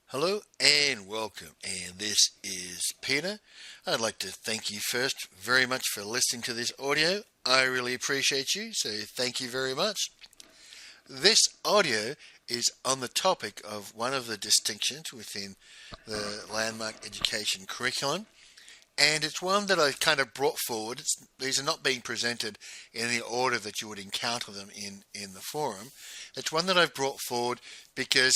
Hello and welcome, and this is Peter. I'd like to thank you first very much for listening to this audio. I really appreciate you, so thank you very much. This audio is on the topic of one of the distinctions within the landmark education curriculum, and it's one that I kind of brought forward. These are not being presented in the order that you would encounter them in the forum. It's one that I've brought forward because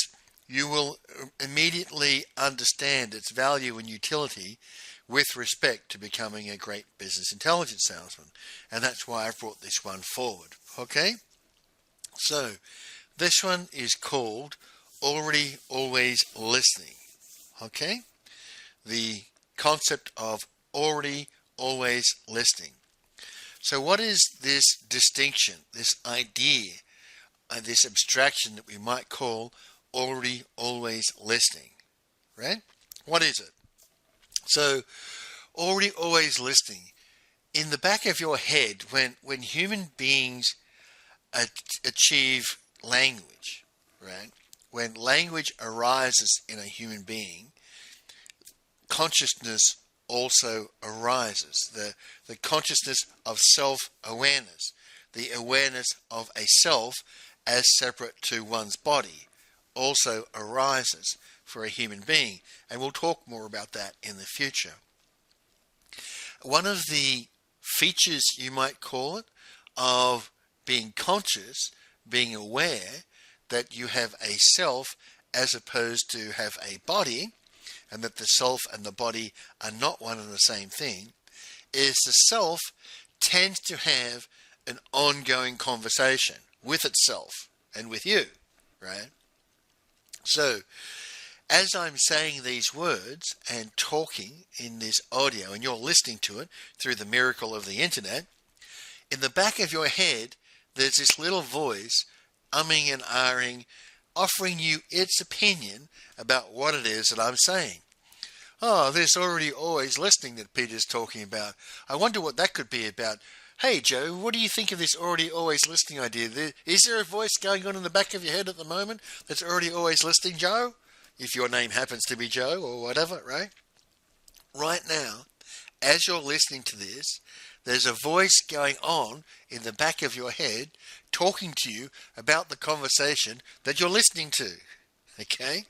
you will immediately understand its value and utility with respect to becoming a great business intelligence salesman. And that's why I've brought this one forward. Okay? So, this one is called Already Always Listening. Okay? The concept of already always listening. So what is this distinction, this idea, this abstraction that we might call already always listening, right? What is it? So already always listening, in the back of your head, when human beings achieve language, right? When language arises in a human being, consciousness also arises. The consciousness of self-awareness, the awareness of a self as separate to one's body, also arises for a human being, and we'll talk more about that in the future. One of the features, you might call it, of being conscious, being aware that you have a self as opposed to have a body, and that the self and the body are not one and the same thing, is the self tends to have an ongoing conversation with itself and with you, right? So, as I'm saying these words and talking in this audio, and you're listening to it through the miracle of the internet, in the back of your head, there's this little voice umming and ahhing, offering you its opinion about what it is that I'm saying. Oh, there's already always listening that Peter's talking about. I wonder what that could be about. Hey, Joe, what do you think of this already always listening idea? Is there a voice going on in the back of your head at the moment that's already always listening, Joe? If your name happens to be Joe or whatever, right? Right now, as you're listening to this, there's a voice going on in the back of your head talking to you about the conversation that you're listening to. Okay?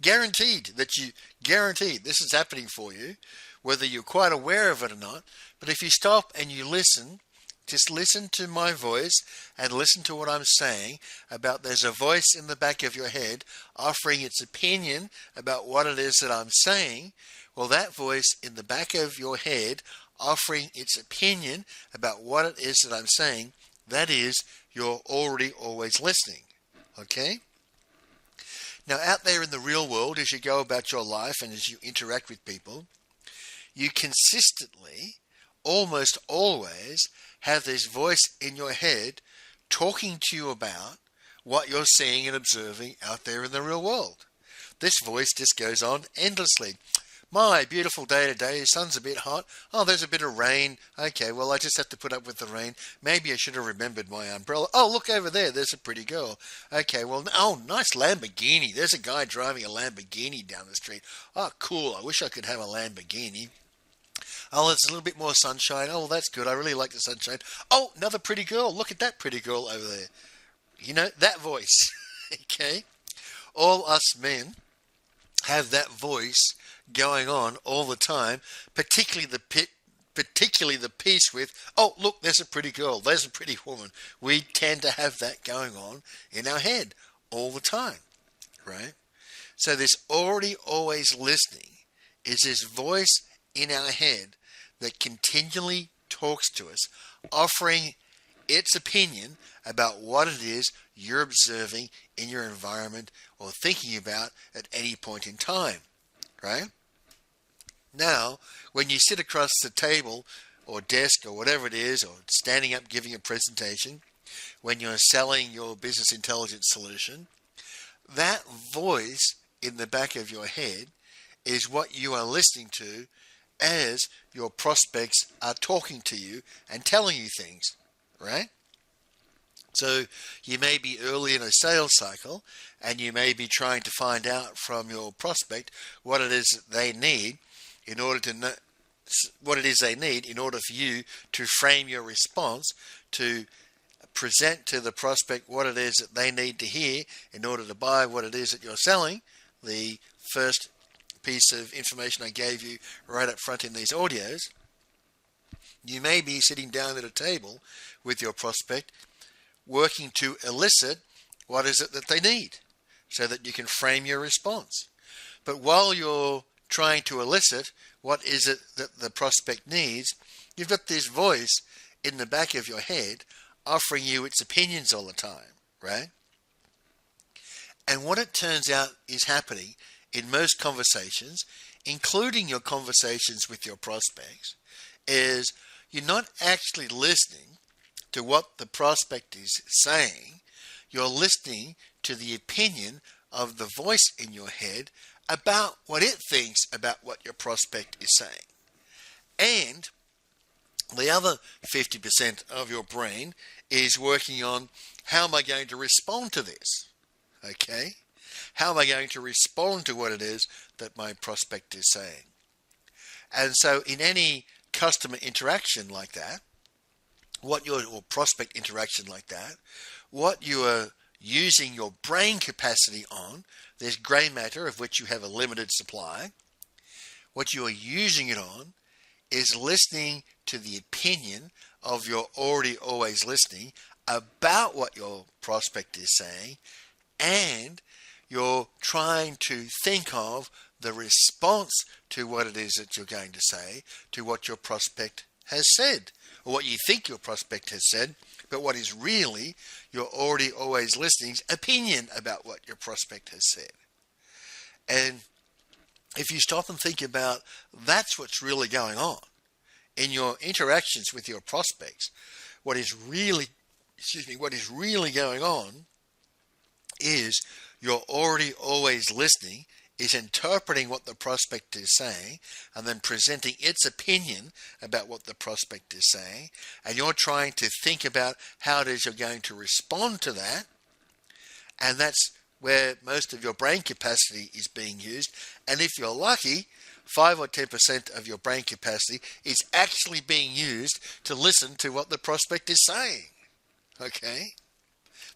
Guaranteed this is happening for you, whether you're quite aware of it or not. But if you stop and you listen, just listen to my voice and listen to what I'm saying about there's a voice in the back of your head offering its opinion about what it is that I'm saying. Well, that voice in the back of your head offering its opinion about what it is that I'm saying, that is, you're already always listening. Okay? Now, out there in the real world, as you go about your life and as you interact with people, you consistently, almost always, have this voice in your head talking to you about what you're seeing and observing out there in the real world. This voice just goes on endlessly. My beautiful day today, the sun's a bit hot. Oh, there's a bit of rain. Okay, well, I just have to put up with the rain. Maybe I should have remembered my umbrella. Oh, look over there, there's a pretty girl. Okay, well, oh, nice Lamborghini. There's a guy driving a Lamborghini down the street. Oh, cool, I wish I could have a Lamborghini. Oh, it's a little bit more sunshine. Oh, well, that's good. I really like the sunshine. Oh, another pretty girl. Look at that pretty girl over there. You know, that voice. Okay? All us men have that voice going on all the time, particularly the piece with, oh, look, there's a pretty girl, there's a pretty woman. We tend to have that going on in our head all the time, right? So this already always listening is this voice in our head that continually talks to us, offering its opinion about what it is you're observing in your environment or thinking about at any point in time, right? Now, when you sit across the table or desk or whatever it is, or standing up giving a presentation, when you're selling your business intelligence solution, that voice in the back of your head is what you are listening to as your prospects are talking to you and telling you things, right? So you may be early in a sales cycle and you may be trying to find out from your prospect what it is that they need in order to know what it is they need in order for you to frame your response to present to the prospect what it is that they need to hear in order to buy what it is that you're selling. The first piece of information I gave you right up front in these audios. You may be sitting down at a table with your prospect working to elicit what is it that they need so that you can frame your response. But while you're trying to elicit what is it that the prospect needs, you've got this voice in the back of your head offering you its opinions all the time, right? And what it turns out is happening in most conversations, including your conversations with your prospects, is you're not actually listening to what the prospect is saying. You're listening to the opinion of the voice in your head about what it thinks about what your prospect is saying. And the other 50% of your brain is working on, how am I going to respond to this? Okay? How am I going to respond to what it is that my prospect is saying? And so in any customer interaction like that, or prospect interaction like that, what you are using your brain capacity on, there's grey matter of which you have a limited supply. What you are using it on is listening to the opinion of your already always listening about what your prospect is saying, and you're trying to think of the response to what it is that you're going to say to what your prospect has said, or what you think your prospect has said, but what is really your already always listening's opinion about what your prospect has said. And if you stop and think about, that's what's really going on in your interactions with your prospects. What is really going on is your already always listening is interpreting what the prospect is saying and then presenting its opinion about what the prospect is saying, and you're trying to think about how it is you're going to respond to that, and that's where most of your brain capacity is being used. And if you're lucky, 5 or 10% of your brain capacity is actually being used to listen to what the prospect is saying. Okay?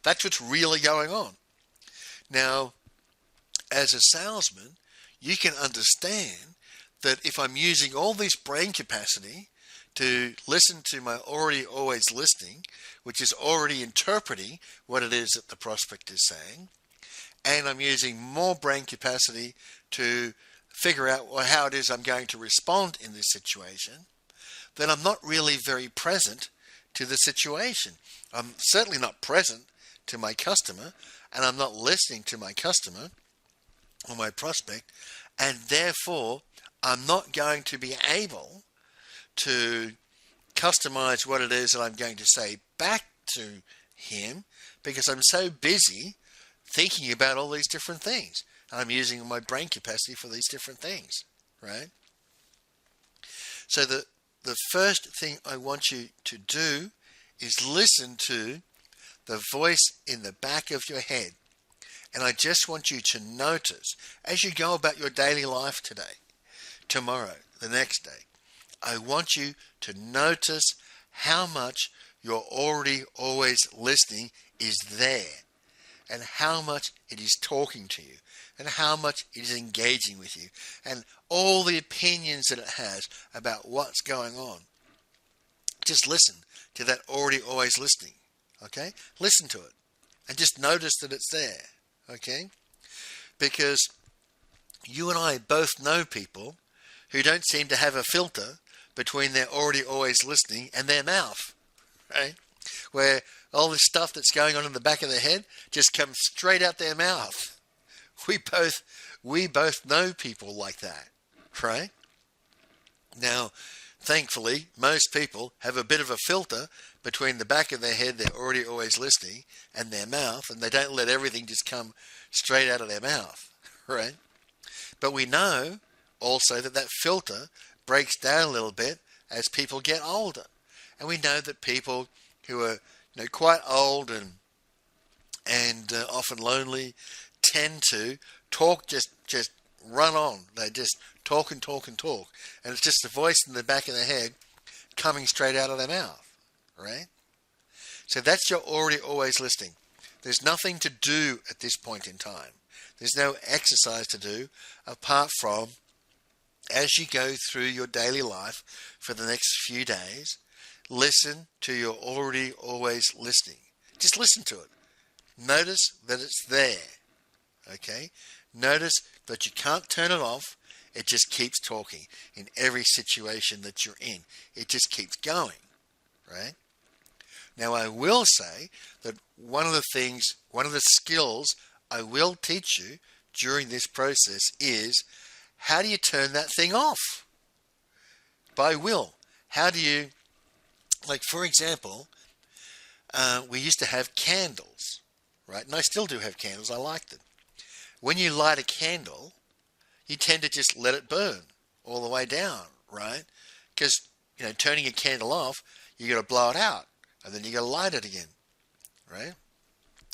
That's what's really going on. Now, as a salesman, you can understand that if I'm using all this brain capacity to listen to my already always listening, which is already interpreting what it is that the prospect is saying, and I'm using more brain capacity to figure out how it is I'm going to respond in this situation, then I'm not really very present to the situation. I'm certainly not present to my customer, and I'm not listening to my customer or my prospect, and therefore I'm not going to be able to customize what it is that I'm going to say back to him, because I'm so busy thinking about all these different things. I'm using my brain capacity for these different things, right? So the first thing I want you to do is listen to the voice in the back of your head. And I just want you to notice, as you go about your daily life today, tomorrow, the next day, I want you to notice how much you're already always listening is there, and how much it is talking to you, and how much it is engaging with you, and all the opinions that it has about what's going on. Just listen to that already always listening, okay? Listen to it, and just notice that it's there, okay? Because you and I both know people who don't seem to have a filter between their already always listening and their mouth, right? Where all this stuff that's going on in the back of their head just comes straight out their mouth. We both know people like that, right? Now, thankfully, most people have a bit of a filter between the back of their head, they're already always listening, and their mouth, and they don't let everything just come straight out of their mouth, right? But we know also that that filter breaks down a little bit as people get older. And we know that people who are quite old and often lonely, tend to talk, just run on. They just talk and talk and talk, and it's just the voice in the back of their head coming straight out of their mouth, right? So that's your already always listening. There's nothing to do at this point in time. There's no exercise to do apart from, as you go through your daily life for the next few days, listen to your already always listening. Just listen to it. Notice that it's there. Okay? Notice that you can't turn it off. It just keeps talking in every situation that you're in. It just keeps going. Right? Now, I will say that one of the skills I will teach you during this process is, how do you turn that thing off? By will. How do you, like for example, we used to have candles, right? And I still do have candles. I like them. When you light a candle, you tend to just let it burn all the way down, right? Because, turning a candle off, you got to blow it out, and then you got to light it again, right?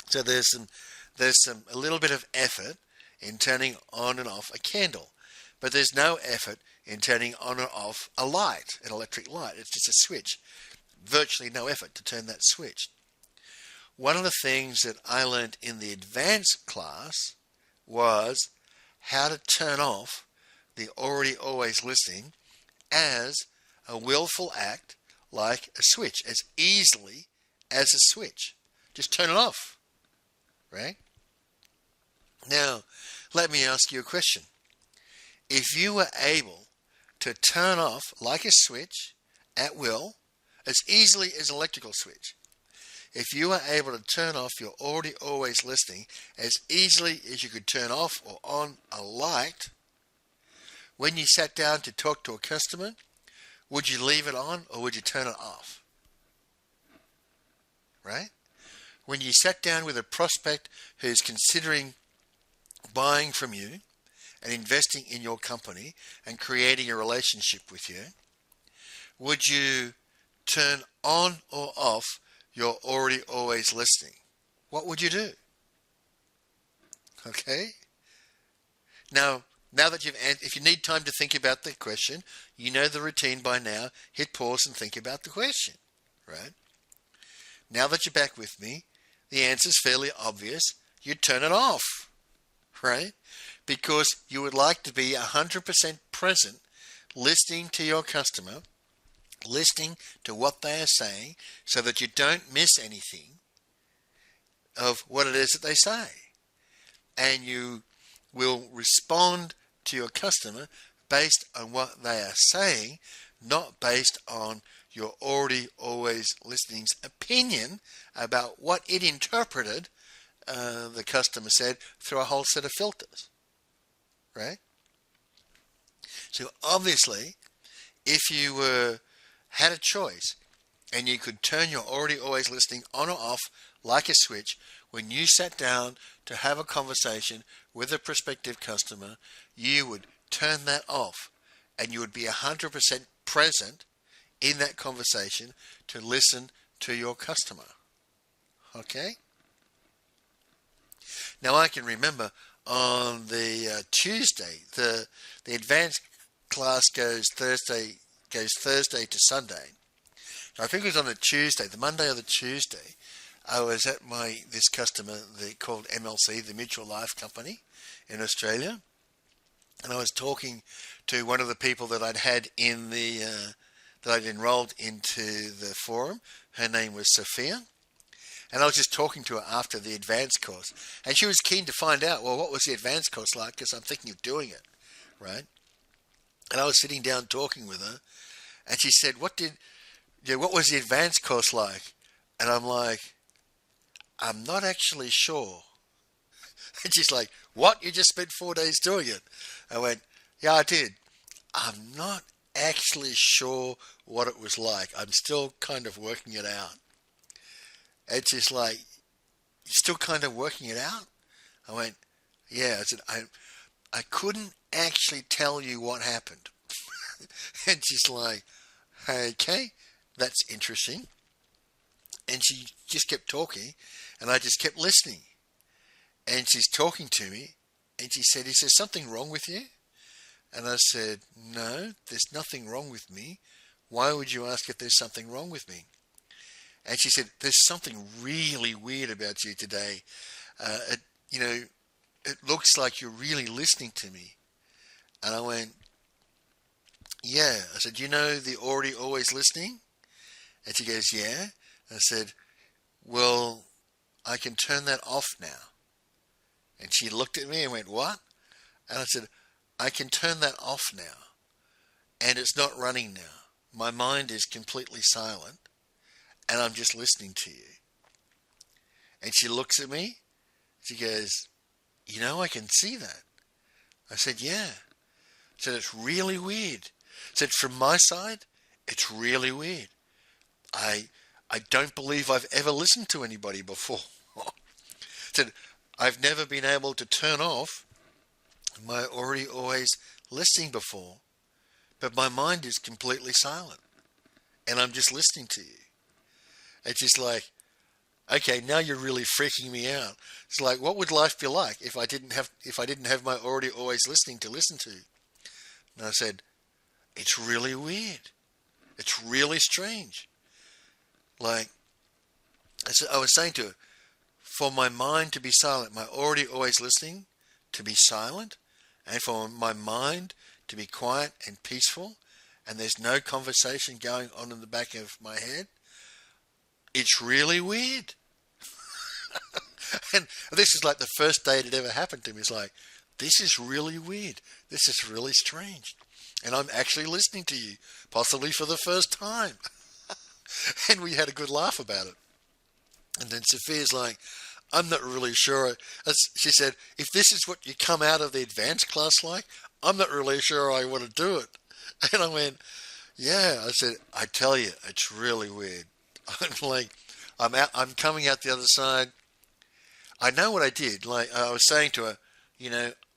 So there's a little bit of effort in turning on and off a candle, but there's no effort in turning on and off a light, an electric light. It's just a switch. Virtually no effort to turn that switch. One of the things that I learned in the advanced class was how to turn off the already always listening as a willful act, like a switch, as easily as a switch. Just turn it off, right? Now, let me ask you a question. If you were able to turn off, like a switch, at will, as easily as an electrical switch, if you were able to turn off your already always listening as easily as you could turn off or on a light, when you sat down to talk to a customer, would you leave it on or would you turn it off? Right? When you sat down with a prospect who's considering buying from you and investing in your company and creating a relationship with you, would you turn on or off your already always listening? What would you do? Okay? Now that if you need time to think about the question, you know the routine by now. Hit pause and think about the question, right? Now that you're back with me, the answer is fairly obvious. You turn it off, right? Because you would like to be 100% present, listening to your customer, listening to what they are saying, so that you don't miss anything of what it is that they say. And you will respond to your customer based on what they are saying, not based on your already always listening's opinion about what it interpreted the customer said through a whole set of filters, right? So obviously, if you had a choice and you could turn your already always listening on or off like a switch when you sat down to have a conversation with a prospective customer, you would turn that off and you would be 100% present in that conversation to listen to your customer. Okay? Now I can remember on the Tuesday, the advanced class goes Thursday to Sunday. I think it was on a Tuesday, the Monday or the Tuesday, I was at this customer called MLC, the Mutual Life Company in Australia, and I was talking to one of the people that I'd had in that I'd enrolled into the forum. Her name was Sophia, and I was just talking to her after the advanced course, and she was keen to find out, well, what was the advanced course like, because I'm thinking of doing it, right? And I was sitting down talking with her, and she said, what was the advanced course like? And I'm like, I'm not actually sure. And she's like, what? You just spent 4 days doing it? I went, yeah, I did. I'm not actually sure what it was like. I'm still kind of working it out. And she's like, you're still kind of working it out? I went, yeah. I said, I couldn't actually tell you what happened. And she's like, okay, that's interesting. And she just kept talking, and I just kept listening. And she's talking to me, and she said, "Is there something wrong with you?" And I said, "No, there's nothing wrong with me. Why would you ask if there's something wrong with me?" And she said, "There's something really weird about you today. It, you know, it looks like you're really listening to me." And I went, "Yeah." I said, "You know the already always listening?" And she goes, "Yeah." And I said, "Well, I can turn that off now." And she looked at me and went, "What?" And I said, "I can turn that off now. And it's not running now. My mind is completely silent. And I'm just listening to you." And she looks at me. She goes, "You know, I can see that." I said, "Yeah." I said, "It's really weird." I said, "From my side, it's really weird. I don't believe I've ever listened to anybody before." I said, "I've never been able to turn off my already always listening before, but my mind is completely silent and I'm just listening to you." It's just like, okay, now you're really freaking me out. It's like, what would life be like if I didn't have my already always listening to listen to? And I said, "It's really weird. It's really strange." Like, I was saying to her, for my mind to be silent, my already always listening to be silent, and for my mind to be quiet and peaceful, and there's no conversation going on in the back of my head, it's really weird. And this is like the first day it had ever happened to me. It's like, this is really weird. This is really strange. And I'm actually listening to you, possibly for the first time. And we had a good laugh about it. And then Sophia's like, "I'm not really sure." She said, "If this is what you come out of the advanced class like, I'm not really sure I want to do it." And I went, "Yeah." I said, "I tell you, it's really weird." I'm like, I'm coming out the other side. I know what I did. Like I was saying to her,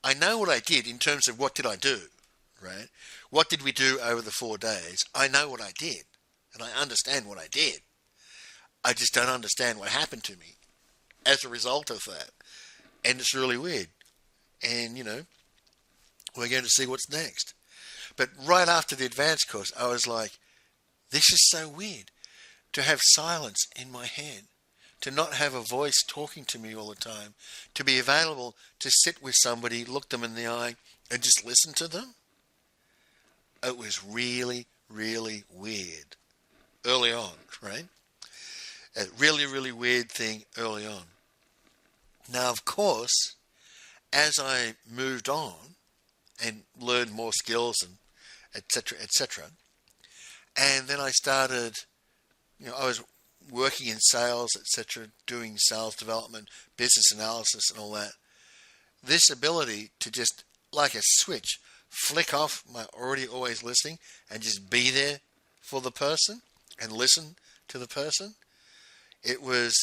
I know what I did in terms of what did I do, right? What did we do over the 4 days? I know what I did, and I understand what I did. I just don't understand what happened to me as a result of that. And it's really weird. And, we're going to see what's next. But right after the advanced course, I was like, this is so weird to have silence in my head, to not have a voice talking to me all the time, to be available to sit with somebody, look them in the eye, and just listen to them. It was really, really weird early on, right? A really, really weird thing early on. Now, of course, as I moved on and learned more skills and etc., and then I started, I was working in sales, etc., doing sales development, business analysis and all that. This ability to just, like a switch, flick off my already always listening and just be there for the person and listen to the person. It was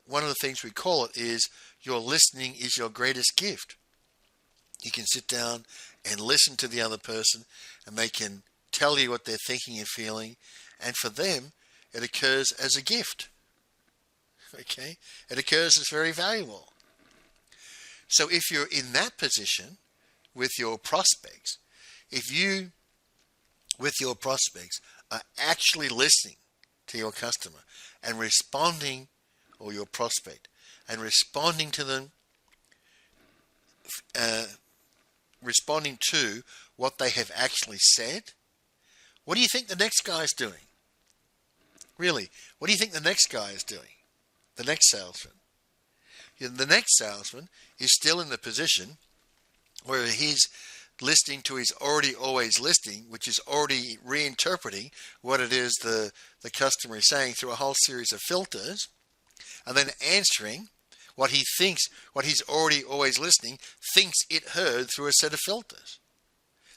one of the things we call it is your listening is your greatest gift. You can sit down and listen to the other person and they can tell you what they're thinking and feeling, and for them it occurs as a gift. Okay? It occurs as very valuable. So if you're in that position with your prospects, if you with your prospects are actually listening to your customer and responding, or your prospect, and responding to them, responding to what they have actually said, what do you think the next guy is doing? Really, what do you think the next guy is doing? The next salesman. The next salesman is still in the position where he's listening to his already always listening, which is already reinterpreting what it is the customer is saying through a whole series of filters, and then answering what he thinks, what he's already always listening thinks it heard through a set of filters.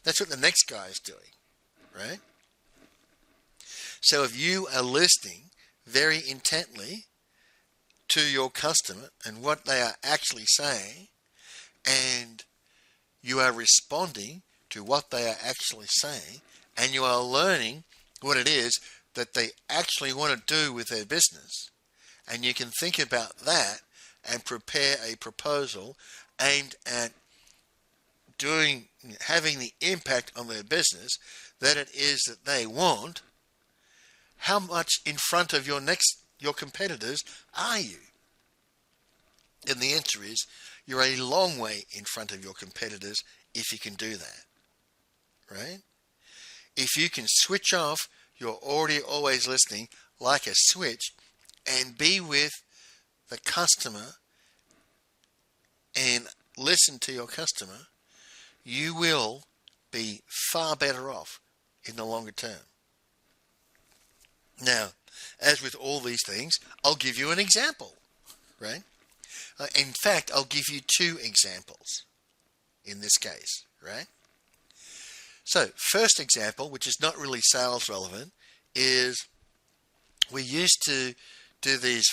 That's what the next guy is doing, right? So if you are listening very intently to your customer and what they are actually saying, and you are responding to what they are actually saying, and you are learning what it is that they actually want to do with their business, and you can think about that and prepare a proposal aimed at having the impact on their business that it is that they want, how much in front of your competitors are you? And the answer is you're a long way in front of your competitors if you can do that, right? If you can switch off your already always listening like a switch and be with the customer and listen to your customer, you will be far better off in the longer term. Now, as with all these things, I'll give you an example, right? In fact, I'll give you two examples in this case, right? So, first example, which is not really sales relevant, is we used to do these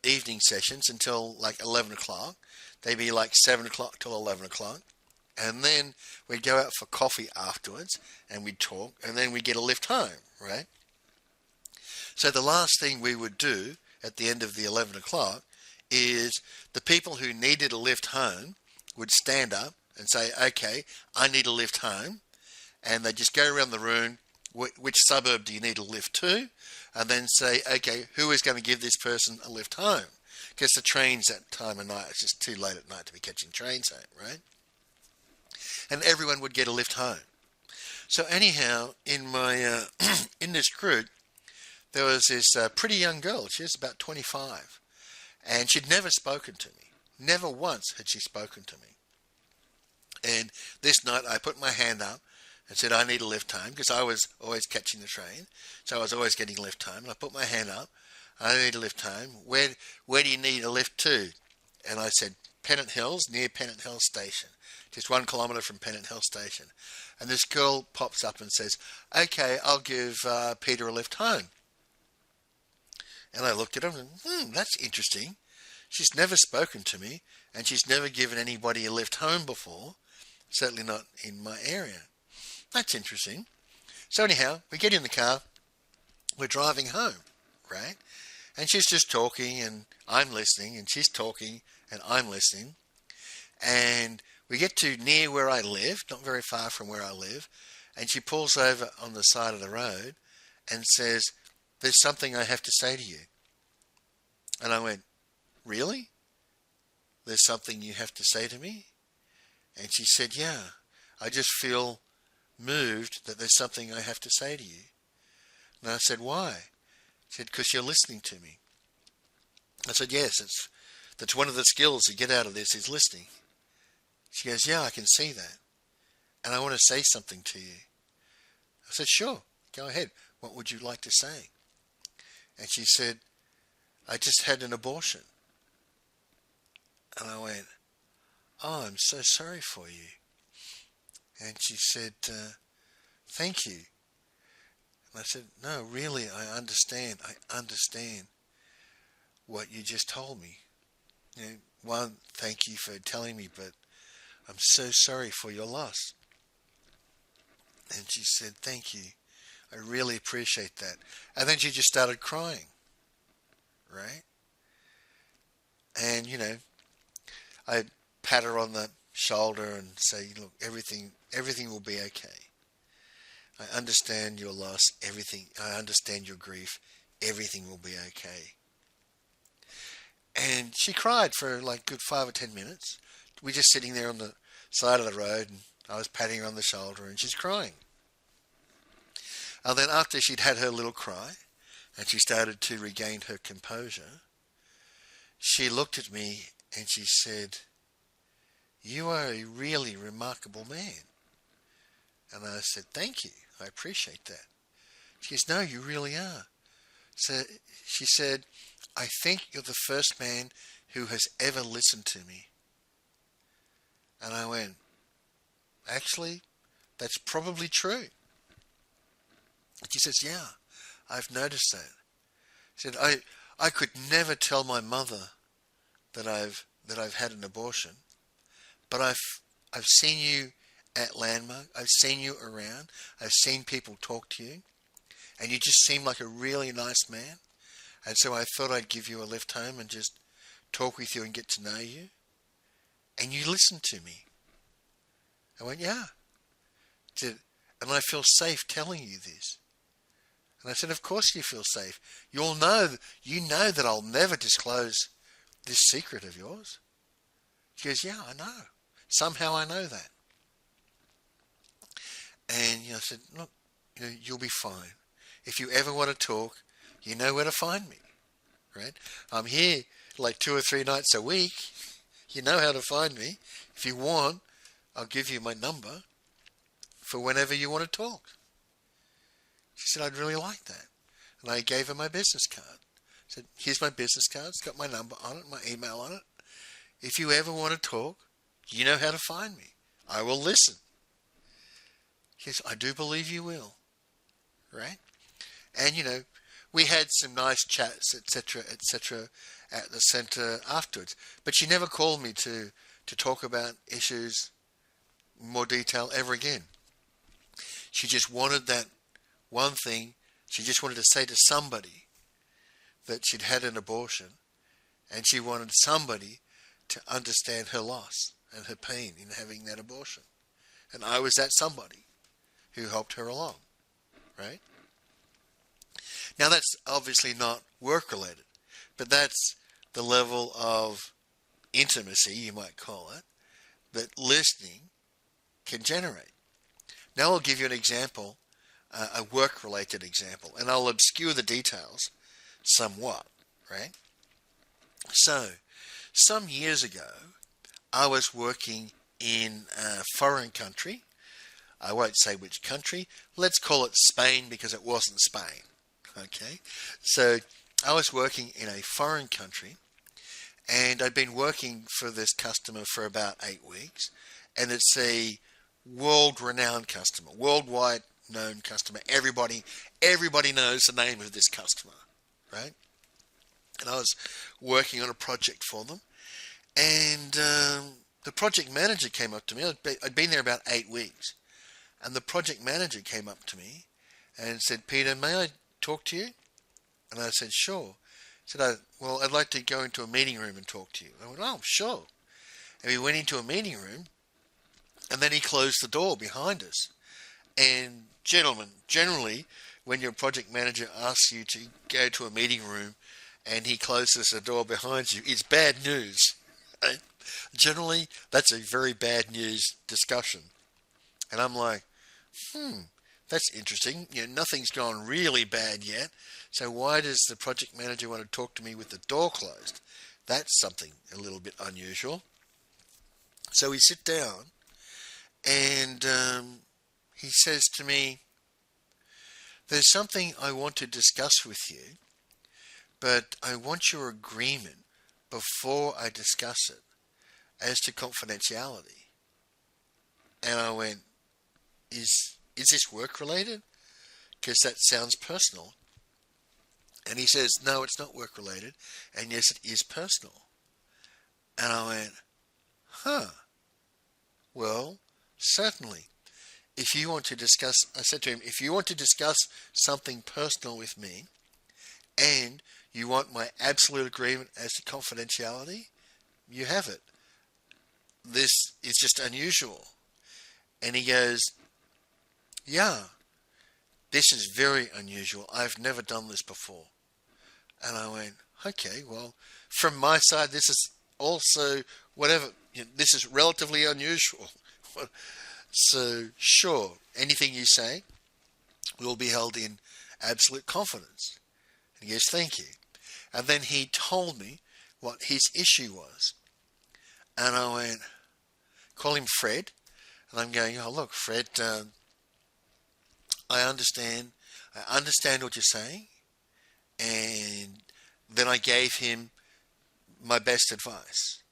evening sessions until like 11 o'clock. They'd be like 7 o'clock till 11 o'clock. And then we'd go out for coffee afterwards and we'd talk and then we'd get a lift home, right? So the last thing we would do at the end of the 11 o'clock is the people who needed a lift home would stand up and say, okay, I need a lift home. And they just go around the room, which suburb do you need a lift to? And then say, okay, who is going to give this person a lift home? Because the trains that time of night, it's just too late at night to be catching trains home, right? And everyone would get a lift home. So anyhow, in my in this group, there was this pretty young girl. She was about 25. And she'd never spoken to me. Never once had she spoken to me. And this night I put my hand up and said, I need a lift home, because I was always catching the train. So I was always getting a lift home. And I put my hand up. I need a lift home. Where do you need a lift to? And I said, Pennant Hills, near Pennant Hills Station. Just 1 kilometre from Pennant Hill Station. And this girl pops up and says, okay, I'll give Peter a lift home. And I looked at her and, that's interesting. She's never spoken to me, and she's never given anybody a lift home before. Certainly not in my area. That's interesting. So anyhow, we get in the car, we're driving home, right? And she's just talking and I'm listening, and she's talking and I'm listening. And we get to near where I live, not very far from where I live, and she pulls over on the side of the road and says, there's something I have to say to you. And I went, really? There's something you have to say to me? And she said, yeah, I just feel moved that there's something I have to say to you. And I said, why? She said, because you're listening to me. I said, yes, that's one of the skills you get out of this is listening. She goes, yeah, I can see that. And I want to say something to you. I said, sure, go ahead. What would you like to say? And she said, I just had an abortion. And I went, oh, I'm so sorry for you. And she said, thank you. And I said, no, really, I understand. I understand what you just told me. You know, one, thank you for telling me, but I'm so sorry for your loss. And she said, thank you. I really appreciate that. And then she just started crying, right? And, you know, I pat her on the shoulder and say, look, everything will be okay. I understand your loss, I understand your grief, everything will be okay. And she cried for like good 5 or 10 minutes. We're just sitting there on the side of the road, and I was patting her on the shoulder, and she's crying. And then after she'd had her little cry, and she started to regain her composure, she looked at me and she said, you are a really remarkable man. And I said, thank you. I appreciate that. She goes, no, you really are. So she said, I think you're the first man who has ever listened to me. And I went, actually, that's probably true. And she says, yeah, I've noticed that. She said, I could never tell my mother that I've had an abortion, but I've seen you at Landmark. I've seen you around. I've seen people talk to you, and you just seem like a really nice man. And so I thought I'd give you a lift home and just talk with you and get to know you. And you listened to me. I went, yeah. And I feel safe telling you this. And I said, of course you feel safe. You know that I'll never disclose this secret of yours. She goes, yeah, I know. Somehow I know that. And I said, look, you'll be fine. If you ever want to talk, you know where to find me, right? I'm here like 2 or 3 nights a week. You know how to find me. If you want, I'll give you my number for whenever you want to talk. She said, I'd really like that. And I gave her my business card. I said, here's my business card. It's got my number on it, my email on it. If you ever want to talk, you know how to find me. I will listen. She says, I do believe you will. Right? And, we had some nice chats, etc., at the centre afterwards. But she never called me to talk about issues in more detail ever again. She just wanted that one thing. She just wanted to say to somebody that she'd had an abortion, and she wanted somebody to understand her loss and her pain in having that abortion. And I was that somebody who helped her along, right? Now that's obviously not work-related, but that's the level of intimacy, you might call it, that listening can generate. Now I'll give you an example, a work-related example, and I'll obscure the details somewhat, right? So, some years ago, I was working in a foreign country. I won't say which country. Let's call it Spain because it wasn't Spain. Okay? So, I was working in a foreign country, and I'd been working for this customer for about 8 weeks, and it's a world-renowned customer, worldwide known customer. Everybody knows the name of this customer, right? And I was working on a project for them, and the project manager came up to me. I'd been there about 8 weeks, and the project manager came up to me and said, Peter, may I talk to you? And I said, sure. He said, well, I'd like to go into a meeting room and talk to you. I went, oh, sure. And we went into a meeting room, and then he closed the door behind us. And gentlemen, generally, when your project manager asks you to go to a meeting room and he closes the door behind you, it's bad news. Right? Generally, that's a very bad news discussion. And I'm like, that's interesting. Nothing's gone really bad yet. So why does the project manager want to talk to me with the door closed? That's something a little bit unusual. So we sit down, and he says to me, there's something I want to discuss with you, but I want your agreement before I discuss it as to confidentiality. And I went, is this work related? Because that sounds personal. And he says, no, it's not work related. And yes, it is personal. And I went, well, certainly. If you want to discuss, I said to him, if you want to discuss something personal with me and you want my absolute agreement as to confidentiality, you have it. This is just unusual. And he goes, yeah, this is very unusual. I've never done this before. And I went, okay, well, from my side, this is also this is relatively unusual. So, sure, anything you say will be held in absolute confidence. And he goes, thank you. And then he told me what his issue was. And I went, call him Fred. And I'm going, oh, look, Fred, I understand what you're saying. And then I gave him my best advice.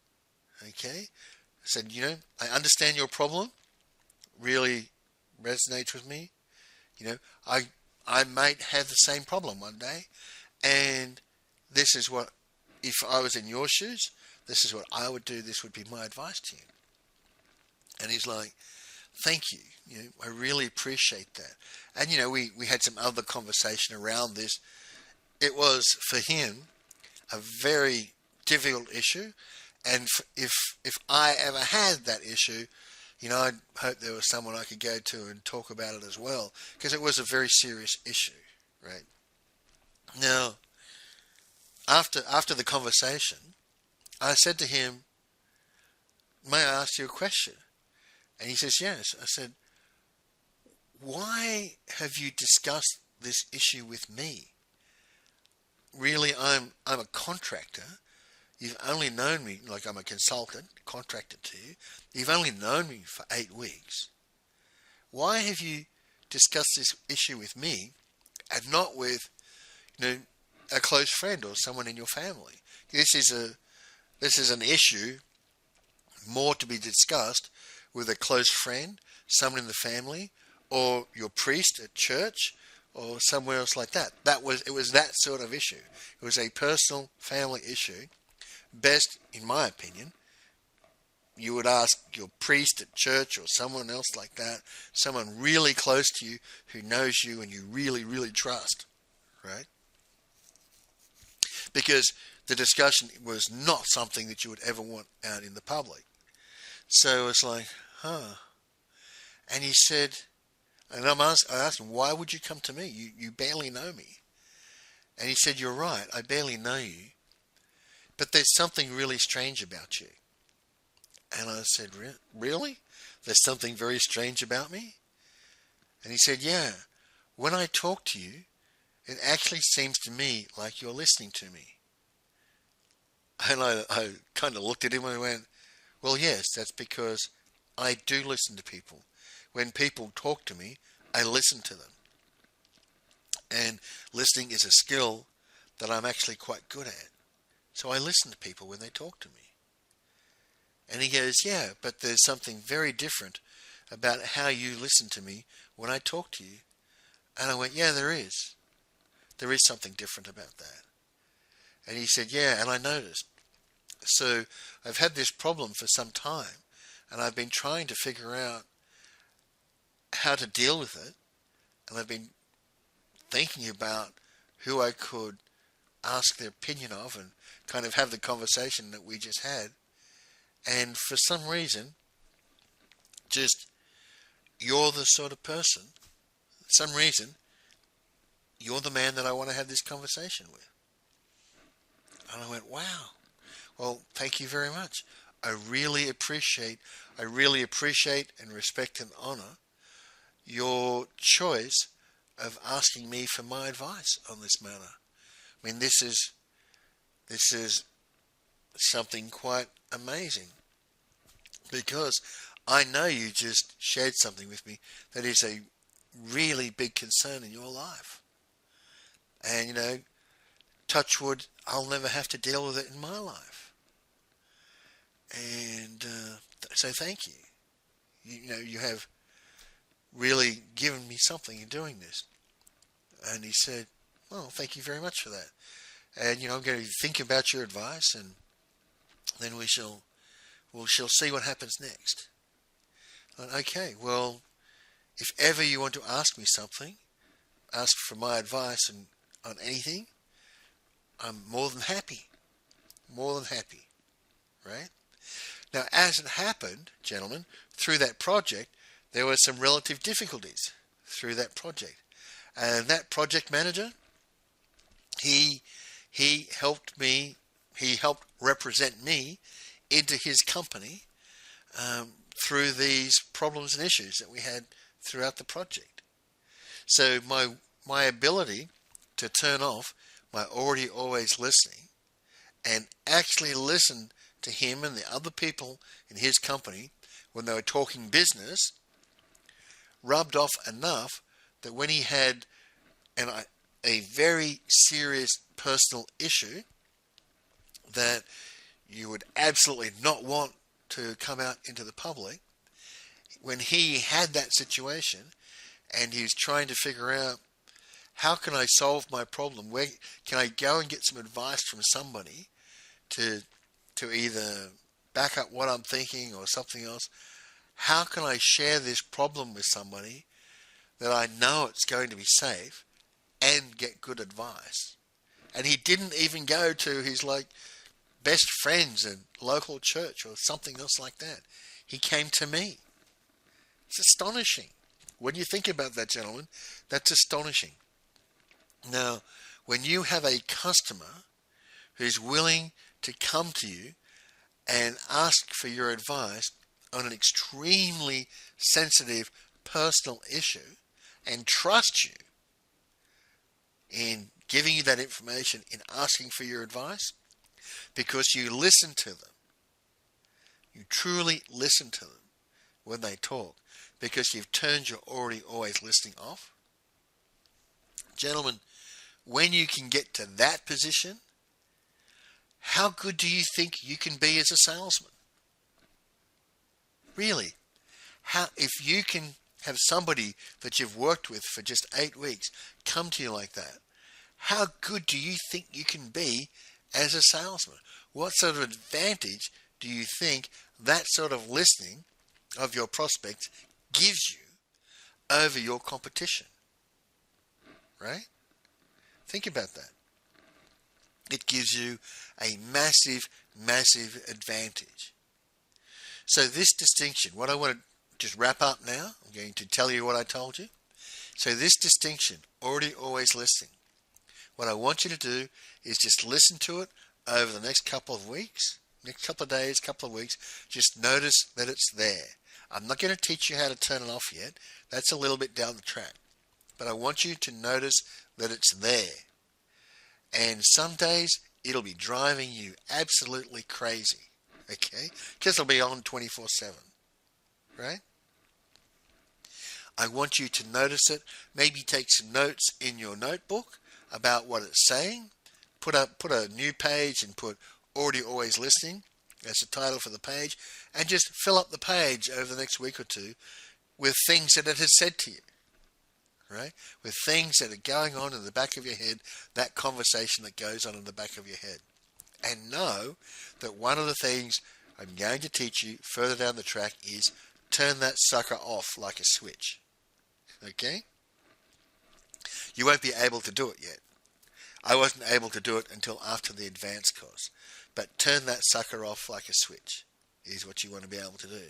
Okay? I said, I understand your problem. Really resonates with me. I might have the same problem one day. And this is what, if I was in your shoes, this is what I would do. This would be my advice to you. And he's like, thank you. I really appreciate that. And, we had some other conversation around this. it was for him a very difficult issue, and if I ever had that issue, I'd hope there was someone I could go to and talk about it as well, because it was a very serious issue, right? Now, after the conversation, I said to him, "May I ask you a question?" And he says, "Yes." I said, "Why have you discussed this issue with me? Really, I'm a contractor. You've only known me, like I'm a consultant, contracted to you. You've only known me for 8 weeks. Why have you discussed this issue with me and not with, a close friend or someone in your family? This is an issue more to be discussed with a close friend, someone in the family, or your priest at church, or somewhere else like that. It was that sort of issue. It was a personal family issue. Best, in my opinion, you would ask your priest at church or someone else like that, someone really close to you who knows you and you really, really trust, right? Because the discussion was not something that you would ever want out in the public. So it's like, And he said, and I asked him, "Why would you come to me? You barely know me." And he said, "You're right, I barely know you, but there's something really strange about you." And I said, "Really? There's something very strange about me?" And he said, "Yeah, when I talk to you, it actually seems to me like you're listening to me." And I kind of looked at him and I went, "Well, yes, that's because I do listen to people. When people talk to me, I listen to them. And listening is a skill that I'm actually quite good at. So I listen to people when they talk to me." And he goes, "Yeah, but there's something very different about how you listen to me when I talk to you." And I went, "Yeah, there is. There is something different about that." And he said, "Yeah, and I noticed. So I've had this problem for some time, and I've been trying to figure out how to deal with it, and I've been thinking about who I could ask their opinion of and kind of have the conversation that we just had. And for some reason, just you're the sort of person, for some reason, you're the man that I want to have this conversation with." And I went, "Wow. Well, thank you very much. I really appreciate and respect and honor your choice of asking me for my advice on this matter. I mean, this is something quite amazing, because I know you just shared something with me that is a really big concern in your life. And, touch wood, I'll never have to deal with it in my life. And so thank you. You have really given me something in doing this." And he said, "Well, thank you very much for that. And, I'm going to think about your advice, and then we shall see what happens next." I went, "Okay, well, if ever you want to ask me something, ask for my advice on anything, I'm more than happy, right?" Now, as it happened, gentlemen, through that project, there were some relative difficulties through that project. And that project manager, he helped represent me into his company through these problems and issues that we had throughout the project. So my ability to turn off my already always listening and actually listen to him and the other people in his company when they were talking business rubbed off enough that when he had a very serious personal issue that you would absolutely not want to come out into the public, when he had that situation and he was trying to figure out, how can I solve my problem? Where can I go and get some advice from somebody to either back up what I'm thinking or something else? How can I share this problem with somebody that I know it's going to be safe and get good advice? And he didn't even go to his best friends and local church or something else like that. He came to me. It's astonishing. When you think about that, gentlemen, that's astonishing. Now, when you have a customer who's willing to come to you and ask for your advice on an extremely sensitive personal issue and trust you in giving you that information, in asking for your advice, because you listen to them. You truly listen to them when they talk, because you've turned your already always listening off. Gentlemen, when you can get to that position, how good do you think you can be as a salesman? Really? If you can have somebody that you've worked with for just 8 weeks come to you like that, how good do you think you can be as a salesman? What sort of advantage do you think that sort of listening of your prospects gives you over your competition? Right? Think about that. It gives you a massive, massive advantage. So this distinction, what I want to just wrap up now, I'm going to tell you what I told you. So this distinction, already always listening, what I want you to do is just listen to it over the next couple of weeks, next couple of days, couple of weeks. Just notice that it's there. I'm not going to teach you how to turn it off yet. That's a little bit down the track. But I want you to notice that it's there. And some days it'll be driving you absolutely crazy. Okay? Because it'll be on 24/7. Right? I want you to notice it. Maybe take some notes in your notebook about what it's saying. Put a new page and put already always listening as the title for the page, and just fill up the page over the next week or two with things that it has said to you. Right? With things that are going on in the back of your head, that conversation that goes on in the back of your head. And know that one of the things I'm going to teach you further down the track is turn that sucker off like a switch. Okay? You won't be able to do it yet. I wasn't able to do it until after the advanced course. But turn that sucker off like a switch is what you want to be able to do.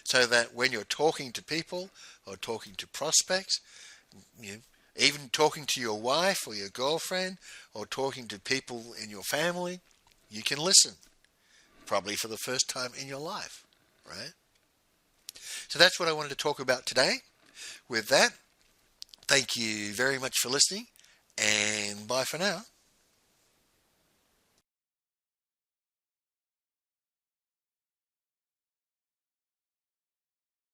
So that when you're talking to people or talking to prospects, even talking to your wife or your girlfriend or talking to people in your family, you can listen. Probably for the first time in your life. Right? So that's what I wanted to talk about today. With that, thank you very much for listening, and bye for now.